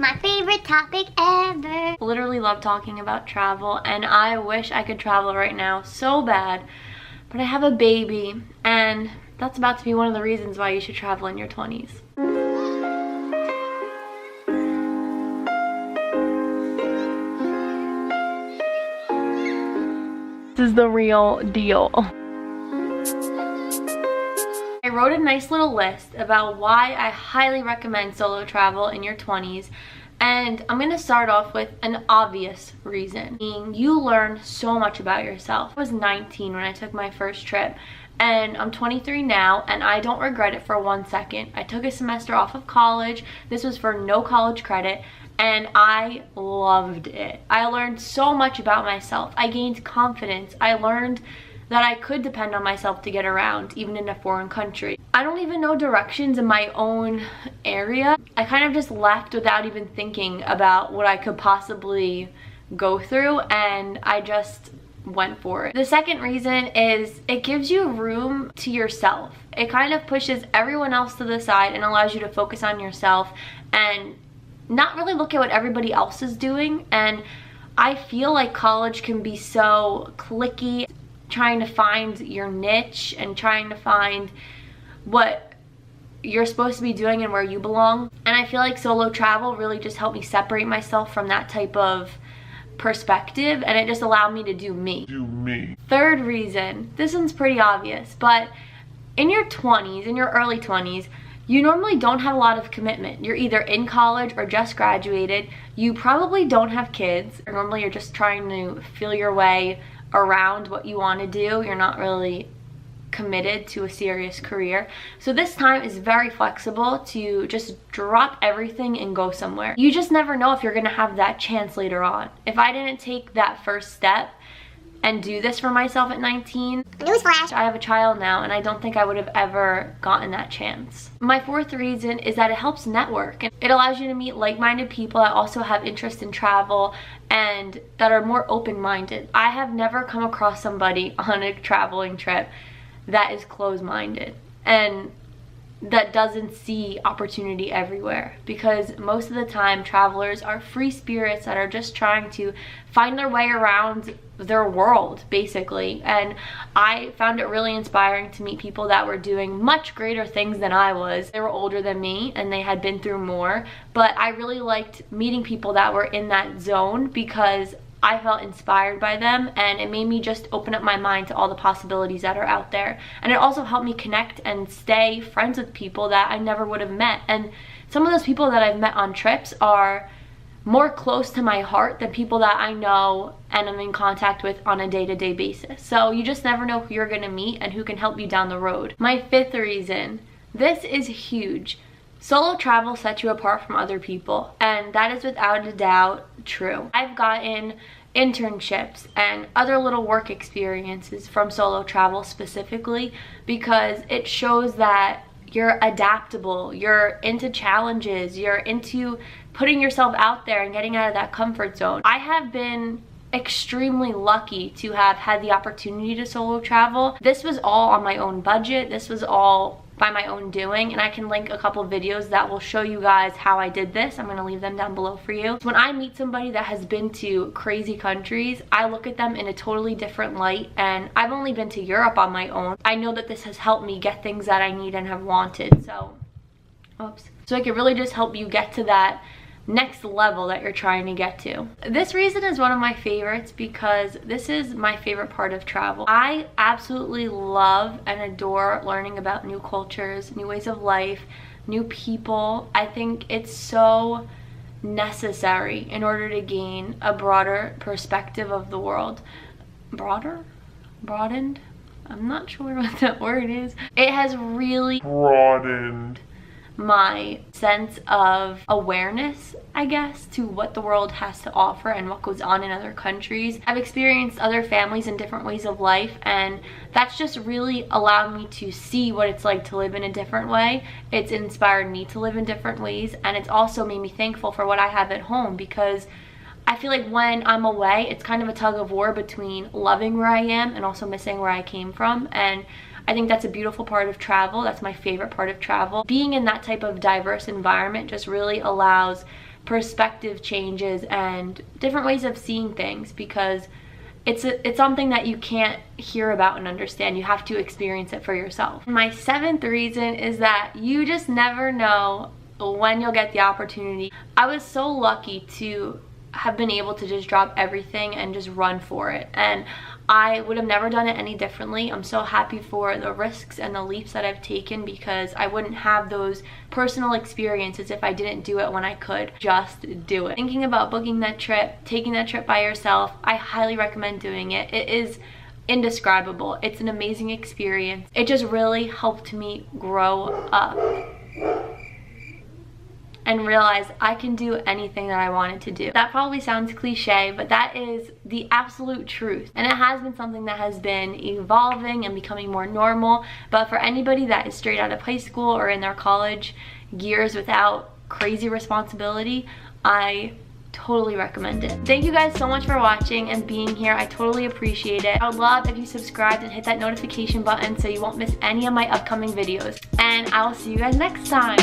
My favorite topic ever. Literally love talking about travel, and I wish I could travel right now so bad, but I have a baby, and that's about to be one of the reasons why you should travel in your 20s. This is the real deal. I wrote a nice little list about why I highly recommend solo travel in your 20s, and I'm going to start off with an obvious reason, being you learn so much about yourself. I was 19 when I took my first trip, and I'm 23 now, and I don't regret it for 1 second. I took a semester off of college. This was for no college credit, and I loved it. I learned so much about myself. I gained confidence. I learned that I could depend on myself to get around, even in a foreign country. I don't even know directions in my own area. I kind of just left without even thinking about what I could possibly go through, and I just went for it. The second reason is it gives you room to yourself. It kind of pushes everyone else to the side and allows you to focus on yourself and not really look at what everybody else is doing. And I feel like college can be so cliquey, trying to find your niche and trying to find what you're supposed to be doing and where you belong. And I feel like solo travel really just helped me separate myself from that type of perspective, and it just allowed me to do me. Third reason, this one's pretty obvious, but in your 20s, in your early 20s, you normally don't have a lot of commitment. You're either in college or just graduated. You probably don't have kids. Normally you're just trying to feel your way around what you want to do. You're not really committed to a serious career. So this time is very flexible to just drop everything and go somewhere. You just never know if you're gonna have that chance later on. If I didn't take that first step and do this for myself at 19, newsflash, I have a child now, and I don't think I would have ever gotten that chance. My fourth reason is that it helps network. It allows you to meet like-minded people that also have interest in travel and that are more open-minded. I have never come across somebody on a traveling trip that is closed-minded and that doesn't see opportunity everywhere, because most of the time travelers are free spirits that are just trying to find their way around their world, basically. And I found it really inspiring to meet people that were doing much greater things than I was. They were older than me and they had been through more, but I really liked meeting people that were in that zone because I felt inspired by them, and it made me just open up my mind to all the possibilities that are out there. And it also helped me connect and stay friends with people that I never would have met. And some of those people that I've met on trips are more close to my heart than people that I know and I'm in contact with on a day-to-day basis. So you just never know who you're gonna meet and who can help you down the road. My fifth reason, this is huge. Solo travel sets you apart from other people, and that is without a doubt true. I've gotten internships and other little work experiences from solo travel specifically because it shows that you're adaptable, you're into challenges, you're into putting yourself out there and getting out of that comfort zone. I have been extremely lucky to have had the opportunity to solo travel. This was all on my own budget. This was all by my own doing, and I can link a couple of videos that will show you guys how I did this. I'm gonna leave them down below for you. When I meet somebody that has been to crazy countries, I look at them in a totally different light, and I've only been to Europe on my own. I know that this has helped me get things that I need and have wanted, so it can really just help you get to that next level that you're trying to get to. This reason is one of my favorites because this is my favorite part of travel. I absolutely love and adore learning about new cultures, new ways of life, new people. I think it's so necessary in order to gain a broader perspective of the world. Broadened? I'm not sure what that word is. It has really broadened my sense of awareness, I guess, to what the world has to offer and what goes on in other countries. I've experienced other families and different ways of life, and that's just really allowed me to see what it's like to live in a different way. It's inspired me to live in different ways, and it's also made me thankful for what I have at home, because I feel like when I'm away, it's kind of a tug of war between loving where I am and also missing where I came from. And I think that's a beautiful part of travel. That's my favorite part of travel. Being in that type of diverse environment just really allows perspective changes and different ways of seeing things, because it's something that you can't hear about and understand. You have to experience it for yourself. My 7th reason is that you just never know when you'll get the opportunity. I was so lucky to have been able to just drop everything and just run for it, and I would have never done it any differently. I'm so happy for the risks and the leaps that I've taken, because I wouldn't have those personal experiences if I didn't do it when I could just do it. Thinking about booking that trip, taking that trip by yourself, I highly recommend doing it. It is indescribable. It's an amazing experience. It just really helped me grow up and realize I can do anything that I wanted to do. That probably sounds cliche, but that is the absolute truth. And it has been something that has been evolving and becoming more normal. But for anybody that is straight out of high school or in their college years without crazy responsibility, I totally recommend it. Thank you guys so much for watching and being here. I totally appreciate it. I would love if you subscribed and hit that notification button so you won't miss any of my upcoming videos. And I will see you guys next time.